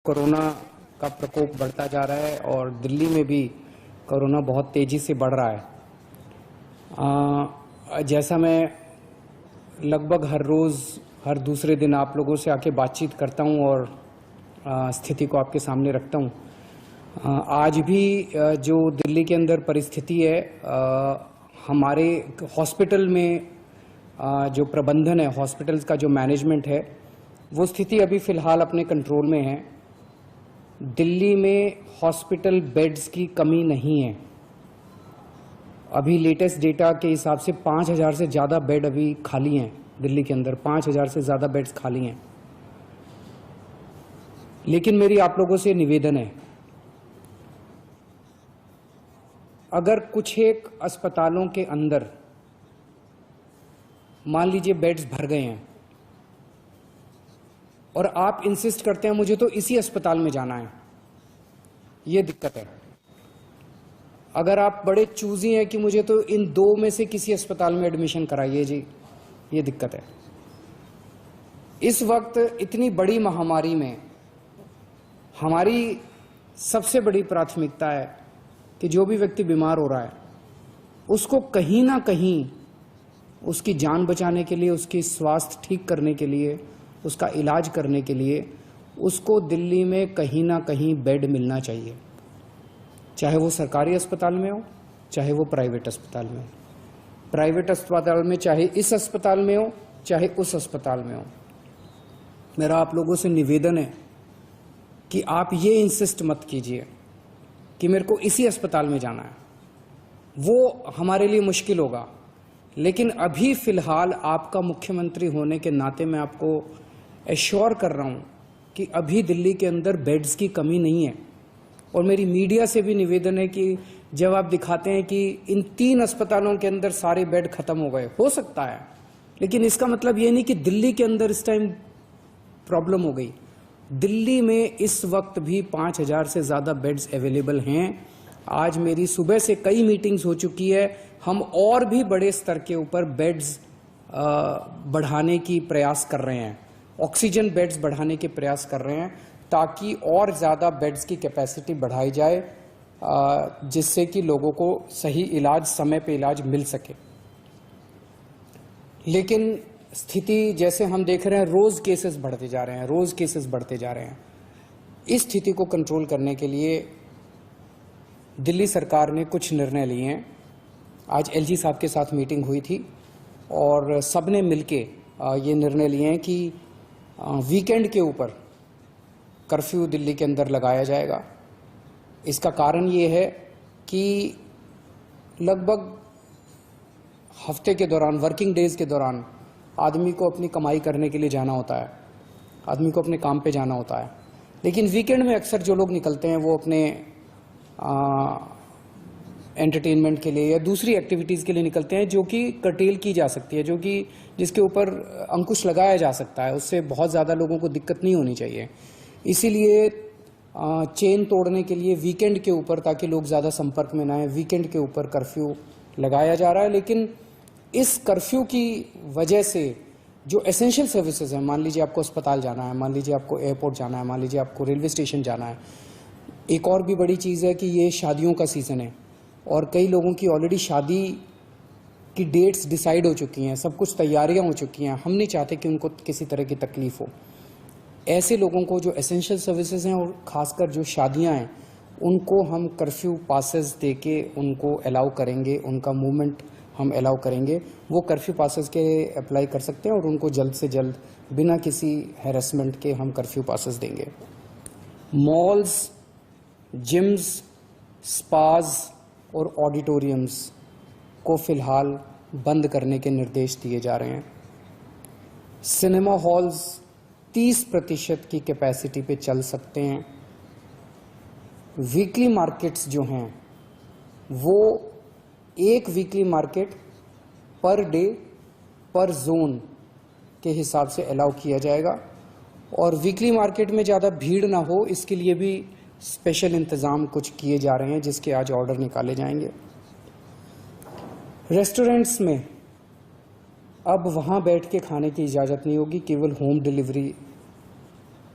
Corona का प्रकोप बढ़ता जा रहा है और दिल्ली में भी कोरोना बहुत तेज़ी से बढ़ रहा है। जैसा मैं लगभग हर रोज़ हर दूसरे दिन आप लोगों से आके बातचीत करता हूं और स्थिति को आपके सामने रखता हूं, आज भी जो दिल्ली के अंदर परिस्थिति है, हमारे हॉस्पिटल में जो प्रबंधन है, हॉस्पिटल्स का जो मैनेजमेंट है, वो स्थिति अभी फ़िलहाल अपने कंट्रोल में है। दिल्ली में हॉस्पिटल बेड्स की कमी नहीं है। अभी लेटेस्ट डेटा के हिसाब से 5,000 से ज़्यादा बेड अभी खाली हैं दिल्ली के अंदर, 5,000 से ज़्यादा बेड्स खाली हैं। लेकिन मेरी आप लोगों से निवेदन है, अगर कुछ एक अस्पतालों के अंदर मान लीजिए बेड्स भर गए हैं और आप इंसिस्ट करते हैं मुझे तो इसी अस्पताल में जाना है, ये दिक्कत है। अगर आप बड़े चूजी हैं कि मुझे तो इन दो में से किसी अस्पताल में एडमिशन कराइए जी, ये दिक्कत है। इस वक्त इतनी बड़ी महामारी में हमारी सबसे बड़ी प्राथमिकता है कि जो भी व्यक्ति बीमार हो रहा है उसको कहीं ना कहीं उसकी जान बचाने के लिए, उसकी स्वास्थ्य ठीक करने के लिए, उसका इलाज करने के लिए उसको दिल्ली में कहीं ना कहीं बेड मिलना चाहिए, चाहे वो सरकारी अस्पताल में हो, चाहे वो प्राइवेट अस्पताल में हो। प्राइवेट अस्पताल में चाहे इस अस्पताल में हो, चाहे उस अस्पताल में हो। मेरा आप लोगों से निवेदन है कि आप ये इंसिस्ट मत कीजिए कि मेरे को इसी अस्पताल में जाना है, वो हमारे लिए मुश्किल होगा। लेकिन अभी फिलहाल आपका मुख्यमंत्री होने के नाते मैं आपको एश्योर कर रहा हूं कि अभी दिल्ली के अंदर बेड्स की कमी नहीं है। और मेरी मीडिया से भी निवेदन है कि जब आप दिखाते हैं कि इन 3 अस्पतालों के अंदर सारे बेड खत्म हो गए, हो सकता है, लेकिन इसका मतलब ये नहीं कि दिल्ली के अंदर इस टाइम प्रॉब्लम हो गई। दिल्ली में इस वक्त भी 5,000 से ज़्यादा बेड्स अवेलेबल हैं। आज मेरी सुबह से कई मीटिंग्स हो चुकी है, हम और भी बड़े स्तर के ऊपर बेड्स बढ़ाने की प्रयास कर रहे हैं, ऑक्सीजन बेड्स बढ़ाने के प्रयास कर रहे हैं ताकि और ज़्यादा बेड्स की कैपेसिटी बढ़ाई जाए, जिससे कि लोगों को सही इलाज, समय पे इलाज मिल सके। लेकिन स्थिति जैसे हम देख रहे हैं, रोज़ केसेस बढ़ते जा रहे हैं, रोज़ केसेस बढ़ते जा रहे हैं। इस स्थिति को कंट्रोल करने के लिए दिल्ली सरकार ने कुछ निर्णय लिए हैं। आज एलजी साहब के साथ मीटिंग हुई थी और सबने मिलके ये निर्णय लिए हैं कि वीकेंड के ऊपर कर्फ्यू दिल्ली के अंदर लगाया जाएगा। इसका कारण ये है कि लगभग हफ्ते के दौरान, वर्किंग डेज के दौरान आदमी को अपनी कमाई करने के लिए जाना होता है, आदमी को अपने काम पे जाना होता है। लेकिन वीकेंड में अक्सर जो लोग निकलते हैं वो अपने एंटरटेनमेंट के लिए या दूसरी एक्टिविटीज़ के लिए निकलते हैं, जो कि कर्टेल की जा सकती है, जो कि जिसके ऊपर अंकुश लगाया जा सकता है। उससे बहुत ज़्यादा लोगों को दिक्कत नहीं होनी चाहिए। इसीलिए चेन तोड़ने के लिए वीकेंड के ऊपर, ताकि लोग ज़्यादा संपर्क में ना आए, वीकेंड के ऊपर कर्फ्यू लगाया जा रहा है। लेकिन इस कर्फ्यू की वजह से जो एसेंशियल सर्विसेज हैं, मान लीजिए आपको अस्पताल जाना है, मान लीजिए आपको एयरपोर्ट जाना है, मान लीजिए आपको रेलवे स्टेशन जाना है। एक और भी बड़ी चीज़ है कि ये शादियों का सीज़न है और कई लोगों की ऑलरेडी शादी की डेट्स डिसाइड हो चुकी हैं, सब कुछ तैयारियां हो चुकी हैं। हम नहीं चाहते कि उनको किसी तरह की तकलीफ हो। ऐसे लोगों को जो एसेंशियल सर्विसेज हैं और ख़ासकर जो शादियां हैं, उनको हम कर्फ्यू पासेस दे के उनको अलाउ करेंगे, उनका मूवमेंट हम अलाउ करेंगे। वो कर्फ्यू पासेस के अप्लाई कर सकते हैं और उनको जल्द से जल्द बिना किसी हैरेसमेंट के हम कर्फ्यू पासेस देंगे। मॉल्स, जिम्स, स्पाज और ऑडिटोरियम्स को फिलहाल बंद करने के निर्देश दिए जा रहे हैं। सिनेमा हॉल्स 30% की कैपेसिटी पे चल सकते हैं। वीकली मार्केट्स जो हैं वो एक वीकली मार्केट पर डे पर जोन के हिसाब से अलाउ किया जाएगा और वीकली मार्केट में ज़्यादा भीड़ ना हो, इसके लिए भी स्पेशल इंतज़ाम कुछ किए जा रहे हैं, जिसके आज ऑर्डर निकाले जाएंगे। रेस्टोरेंट्स में अब वहाँ बैठ के खाने की इजाज़त नहीं होगी, केवल होम डिलीवरी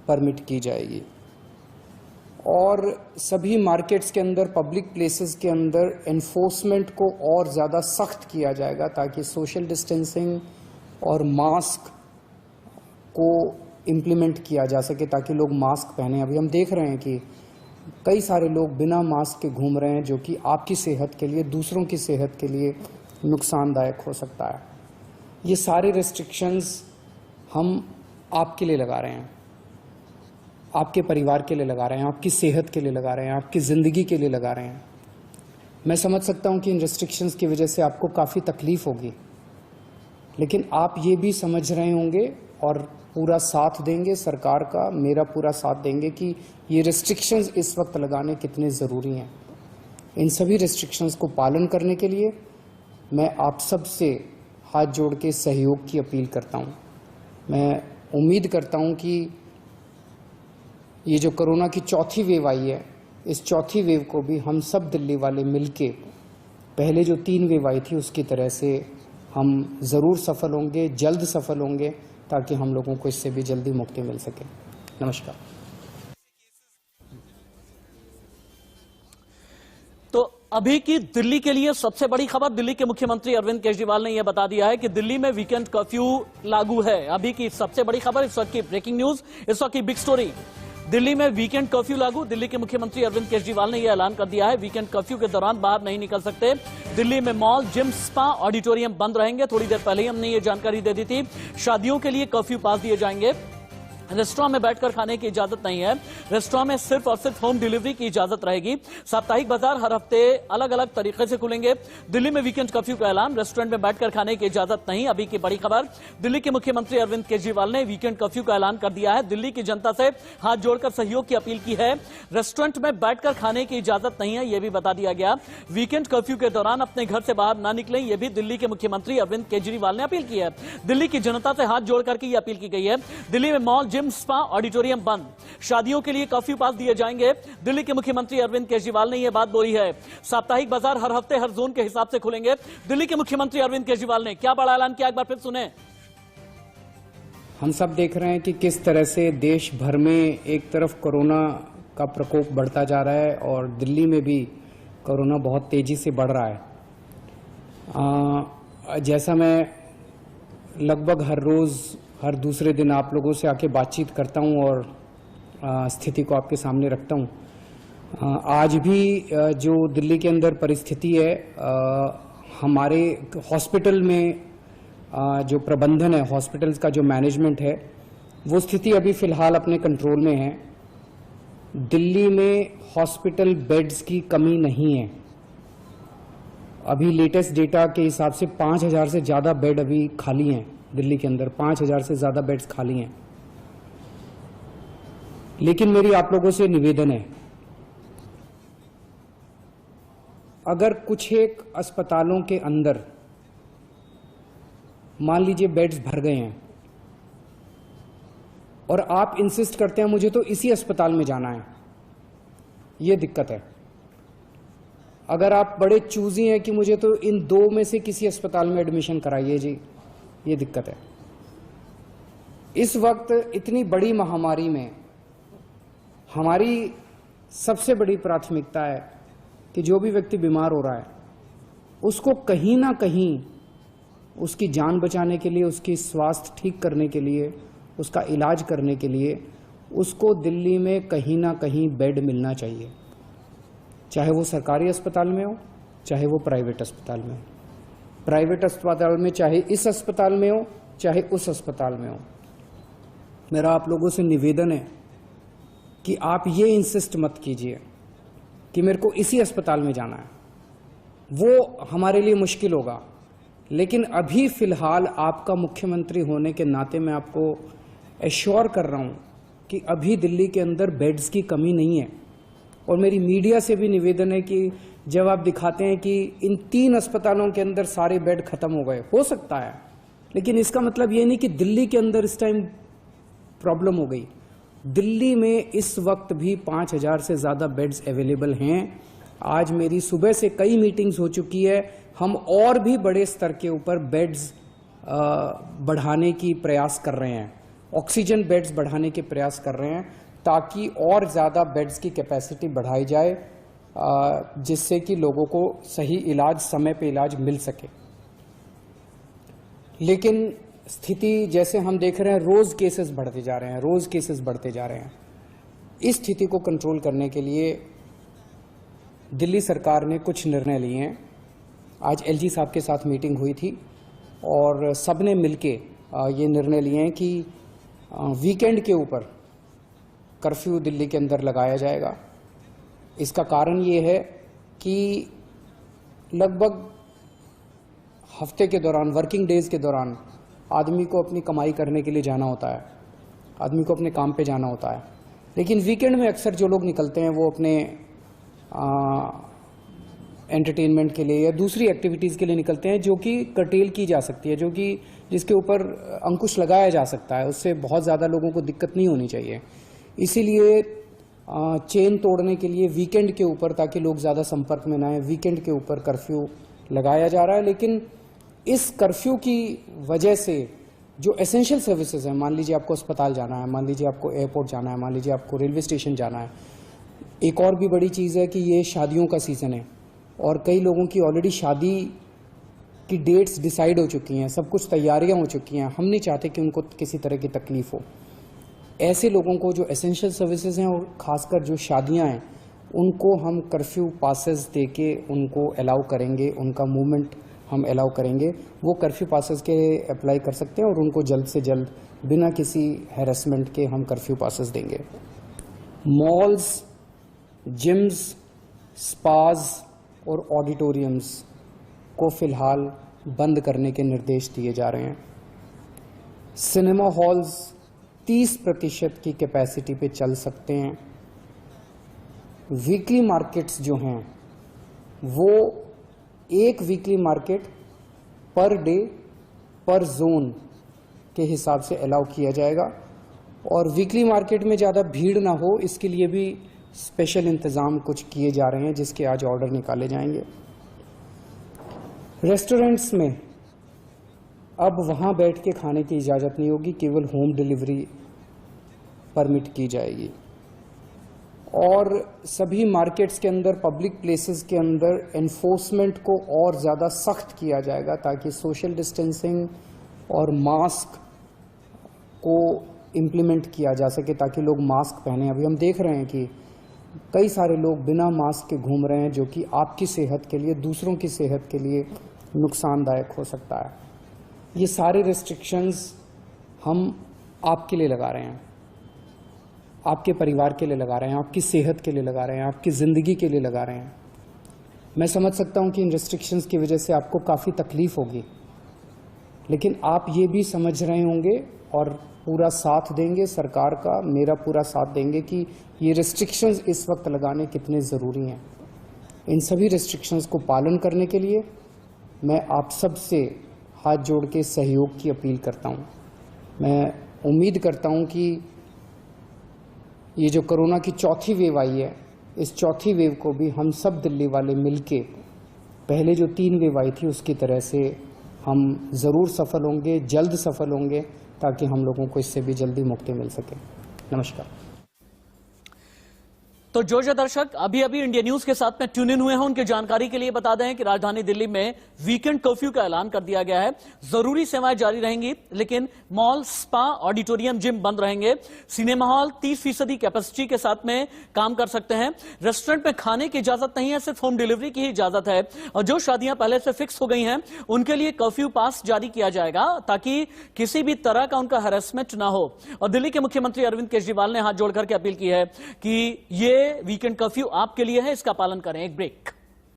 परमिट की जाएगी। और सभी मार्केट्स के अंदर, पब्लिक प्लेसेस के अंदर एनफोर्समेंट को और ज़्यादा सख्त किया जाएगा ताकि सोशल डिस्टेंसिंग और मास्क को इम्प्लीमेंट किया जा सके, ताकि लोग मास्क पहने। अभी हम देख रहे हैं कि कई सारे लोग बिना मास्क के घूम रहे हैं, जो कि आपकी सेहत के लिए, दूसरों की सेहत के लिए नुकसानदायक हो सकता है। ये सारे रेस्ट्रिक्शंस हम आपके लिए लगा रहे हैं, आपके परिवार के लिए लगा रहे हैं, आपकी सेहत के लिए लगा रहे हैं, आपकी ज़िंदगी के लिए लगा रहे हैं। मैं समझ सकता हूं कि इन रेस्ट्रिक्शंस की वजह से आपको काफ़ी तकलीफ होगी, लेकिन आप ये भी समझ रहे होंगे और पूरा साथ देंगे, सरकार का, मेरा पूरा साथ देंगे कि ये रेस्ट्रिक्शंस इस वक्त लगाने कितने ज़रूरी हैं। इन सभी रेस्ट्रिक्शंस को पालन करने के लिए मैं आप सब से हाथ जोड़ के सहयोग की अपील करता हूं। मैं उम्मीद करता हूं कि ये जो कोरोना की चौथी वेव आई है, इस चौथी वेव को भी हम सब दिल्ली वाले मिलके पहले जो 3 वेव आई थी उसकी तरह से हम ज़रूर सफल होंगे, जल्द सफल होंगे, ताकि हम लोगों को इससे भी जल्दी मुक्ति मिल सके। नमस्कार। तो अभी की दिल्ली के लिए सबसे बड़ी खबर, दिल्ली के मुख्यमंत्री अरविंद केजरीवाल ने यह बता दिया है कि दिल्ली में वीकेंड कर्फ्यू लागू है। अभी की सबसे बड़ी खबर, इस वक्त की ब्रेकिंग न्यूज, इस वक्त की बिग स्टोरी। दिल्ली में वीकेंड कर्फ्यू लागू। दिल्ली के मुख्यमंत्री अरविंद केजरीवाल ने यह ऐलान कर दिया है, वीकेंड कर्फ्यू के दौरान बाहर नहीं निकल सकते। दिल्ली में मॉल, जिम, स्पा, ऑडिटोरियम बंद रहेंगे। थोड़ी देर पहले ही हमने ये जानकारी दे दी थी। शादियों के लिए कर्फ्यू पास दिए जाएंगे। रेस्टोरेंट में बैठकर खाने की इजाजत नहीं है। रेस्टोरेंट में सिर्फ और सिर्फ होम डिलीवरी की इजाजत रहेगी। साप्ताहिक बाजार हर हफ्ते अलग अलग तरीके से खुलेंगे। दिल्ली में वीकेंड कर्फ्यू का ऐलान, रेस्टोरेंट में बैठकर खाने की इजाजत नहीं। अभी की बड़ी खबर, दिल्ली के मुख्यमंत्री अरविंद केजरीवाल ने वीकेंड कर्फ्यू का ऐलान कर दिया है। दिल्ली की जनता से हाथ जोड़कर सहयोग की अपील की है। रेस्टोरेंट में बैठकर खाने की इजाजत नहीं है, यह भी बता दिया गया। वीकेंड कर्फ्यू के दौरान अपने घर से बाहर ना निकलें, यह भी दिल्ली के मुख्यमंत्री अरविंद केजरीवाल ने अपील की है। दिल्ली की जनता से हाथ जोड़कर की यह अपील की गई है। दिल्ली में मॉल, जिम, स्पा, ऑडिटोरियम बंद। शादियों के लिए कर्फ्यू पास दिए जाएंगे। दिल्ली के मुख्यमंत्री अरविंद केजरीवाल ने यह बात बोली है। साप्ताहिक बाजार हर हफ्ते हर जोन के हिसाब से खुलेंगे। दिल्ली के मुख्यमंत्री अरविंद केजरीवाल ने क्या बड़ा ऐलान किया, एक बार फिर सुने। हम सब देख रहे हैं कि किस तरह से देश भर में एक तरफ कोरोना का प्रकोप बढ़ता जा रहा है और दिल्ली में भी कोरोना बहुत तेजी से बढ़ रहा है। जैसा मैं लगभग हर रोज, हर दूसरे दिन आप लोगों से आके बातचीत करता हूं और स्थिति को आपके सामने रखता हूं, आज भी जो दिल्ली के अंदर परिस्थिति है, हमारे हॉस्पिटल में जो प्रबंधन है, हॉस्पिटल्स का जो मैनेजमेंट है, वो स्थिति अभी फिलहाल अपने कंट्रोल में है। दिल्ली में हॉस्पिटल बेड्स की कमी नहीं है। अभी लेटेस्ट डेटा के हिसाब से 5000 से ज़्यादा बेड अभी खाली हैं दिल्ली के अंदर, 5000 से ज़्यादा बेड्स खाली हैं। लेकिन मेरी आप लोगों से निवेदन है, अगर कुछ एक अस्पतालों के अंदर मान लीजिए बेड्स भर गए हैं और आप इंसिस्ट करते हैं मुझे तो इसी अस्पताल में जाना है, ये दिक्कत है। अगर आप बड़े चूजी हैं कि मुझे तो इन 2 में से किसी अस्पताल में एडमिशन कराइए जी, ये दिक्कत है। इस वक्त इतनी बड़ी महामारी में हमारी सबसे बड़ी प्राथमिकता है कि जो भी व्यक्ति बीमार हो रहा है उसको कहीं ना कहीं उसकी जान बचाने के लिए, उसकी स्वास्थ्य ठीक करने के लिए, उसका इलाज करने के लिए उसको दिल्ली में कहीं ना कहीं बेड मिलना चाहिए, चाहे वो सरकारी अस्पताल में हो, चाहे वो प्राइवेट अस्पताल में हो। प्राइवेट अस्पताल में चाहे इस अस्पताल में हो, चाहे उस अस्पताल में हो। मेरा आप लोगों से निवेदन है कि आप ये इंसिस्ट मत कीजिए कि मेरे को इसी अस्पताल में जाना है, वो हमारे लिए मुश्किल होगा। लेकिन अभी फिलहाल आपका मुख्यमंत्री होने के नाते मैं आपको एश्योर कर रहा हूं कि अभी दिल्ली के अंदर बेड्स की कमी नहीं है। और मेरी मीडिया से भी निवेदन है कि जब आप दिखाते हैं कि इन 3 अस्पतालों के अंदर सारे बेड खत्म हो गए, हो सकता है, लेकिन इसका मतलब ये नहीं कि दिल्ली के अंदर इस टाइम प्रॉब्लम हो गई। दिल्ली में इस वक्त भी 5000 से ज़्यादा बेड्स अवेलेबल हैं। आज मेरी सुबह से कई मीटिंग्स हो चुकी है, हम और भी बड़े स्तर के ऊपर बेड्स बढ़ाने की प्रयास कर रहे हैं, ऑक्सीजन बेड्स बढ़ाने के प्रयास कर रहे हैं, ताकि और ज़्यादा बेड्स की कैपेसिटी बढ़ाई जाए, जिससे कि लोगों को सही इलाज, समय पे इलाज मिल सके। लेकिन स्थिति जैसे हम देख रहे हैं, रोज केसेस बढ़ते जा रहे हैं, रोज केसेस बढ़ते जा रहे हैं। इस स्थिति को कंट्रोल करने के लिए दिल्ली सरकार ने कुछ निर्णय लिए हैं। आज एलजी साहब के साथ मीटिंग हुई थी और सबने मिलके ये निर्णय लिए हैं कि वीकेंड के ऊपर कर्फ्यू दिल्ली के अंदर लगाया जाएगा। इसका कारण ये है कि लगभग हफ्ते के दौरान, वर्किंग डेज के दौरान आदमी को अपनी कमाई करने के लिए जाना होता है, आदमी को अपने काम पे जाना होता है। लेकिन वीकेंड में अक्सर जो लोग निकलते हैं वो अपने एंटरटेनमेंट के लिए या दूसरी एक्टिविटीज़ के लिए निकलते हैं, जो कि कर्टेल की जा सकती है, जो कि जिसके ऊपर अंकुश लगाया जा सकता है। उससे बहुत ज़्यादा लोगों को दिक्कत नहीं होनी चाहिए। इसीलिए चेन तोड़ने के लिए वीकेंड के ऊपर, ताकि लोग ज़्यादा संपर्क में ना आए, वीकेंड के ऊपर कर्फ्यू लगाया जा रहा है। लेकिन इस कर्फ्यू की वजह से जो एसेंशियल सर्विसेज हैं, मान लीजिए आपको अस्पताल जाना है, मान लीजिए आपको एयरपोर्ट जाना है, मान लीजिए आपको रेलवे स्टेशन जाना है। एक और भी बड़ी चीज़ है कि ये शादियों का सीज़न है और कई लोगों की ऑलरेडी शादी की डेट्स डिसाइड हो चुकी हैं, सब कुछ तैयारियां हो चुकी हैं। हम नहीं चाहते कि उनको किसी तरह की तकलीफ हो। ऐसे लोगों को जो एसेंशियल सर्विसेज हैं और ख़ासकर जो शादियां हैं, उनको हम कर्फ्यू पासेस दे के उनको अलाउ करेंगे, उनका मूवमेंट हम अलाउ करेंगे। वो कर्फ्यू पासेस के अप्लाई कर सकते हैं और उनको जल्द से जल्द बिना किसी हैरेसमेंट के हम कर्फ्यू पासेस देंगे। मॉल्स, जिम्स, स्पाज और ऑडिटोरियम्स को फिलहाल बंद करने के निर्देश दिए जा रहे हैं। सिनेमा हॉल्स 30% की कैपेसिटी पे चल सकते हैं। वीकली मार्केट्स जो हैं वो एक वीकली मार्केट पर डे पर जोन के हिसाब से अलाउ किया जाएगा और वीकली मार्केट में ज़्यादा भीड़ ना हो, इसके लिए भी स्पेशल इंतज़ाम कुछ किए जा रहे हैं, जिसके आज ऑर्डर निकाले जाएंगे। रेस्टोरेंट्स में अब वहाँ बैठ के खाने की इजाज़त नहीं होगी, केवल होम डिलीवरी परमिट की जाएगी। और सभी मार्केट्स के अंदर, पब्लिक प्लेसेस के अंदर एनफोर्समेंट को और ज़्यादा सख्त किया जाएगा, ताकि सोशल डिस्टेंसिंग और मास्क को इम्प्लीमेंट किया जा सके, ताकि लोग मास्क पहने। अभी हम देख रहे हैं कि कई सारे लोग बिना मास्क के घूम रहे हैं, जो कि आपकी सेहत के लिए, दूसरों की सेहत के लिए नुकसानदायक हो सकता है। ये सारे रिस्ट्रिक्शंस हम आपके लिए लगा रहे हैं, आपके परिवार के लिए लगा रहे हैं, आपकी सेहत के लिए लगा रहे हैं, आपकी ज़िंदगी के लिए लगा रहे हैं। मैं समझ सकता हूं कि इन रिस्ट्रिक्शंस की वजह से आपको काफ़ी तकलीफ होगी, लेकिन आप ये भी समझ रहे होंगे और पूरा साथ देंगे सरकार का, मेरा पूरा साथ देंगे कि ये रिस्ट्रिक्शंस इस वक्त लगाने कितने ज़रूरी हैं। इन सभी रिस्ट्रिक्शंस को पालन करने के लिए मैं आप सब से हाथ जोड़ के सहयोग की अपील करता हूँ। मैं उम्मीद करता हूँ कि ये जो कोरोना की चौथी वेव आई है, इस चौथी वेव को भी हम सब दिल्ली वाले मिलके पहले जो 3 वेव आई थी उसकी तरह से हम ज़रूर सफल होंगे, जल्द सफल होंगे, ताकि हम लोगों को इससे भी जल्दी मुक्ति मिल सके। नमस्कार। तो जो दर्शक अभी अभी इंडिया न्यूज के साथ में ट्यून इन हुए हैं, उनकी जानकारी के लिए बता दें कि राजधानी दिल्ली में वीकेंड कर्फ्यू का ऐलान कर दिया गया है। जरूरी सेवाएं जारी रहेंगी, लेकिन मॉल, स्पा, ऑडिटोरियम, जिम बंद रहेंगे। सिनेमा हॉल 30% कैपेसिटी के साथ में काम कर सकते हैं। रेस्टोरेंट में खाने की इजाजत नहीं है, सिर्फ होम डिलीवरी की ही इजाजत है। और जो शादियां पहले से फिक्स हो गई हैं, उनके लिए कर्फ्यू पास जारी किया जाएगा, ताकि किसी भी तरह का उनका हैरेसमेंट ना हो। और दिल्ली के मुख्यमंत्री अरविंद केजरीवाल ने हाथ जोड़कर के अपील की है कि ये वीकेंड कर्फ्यू आपके लिए है, इसका पालन करें। एक ब्रेक।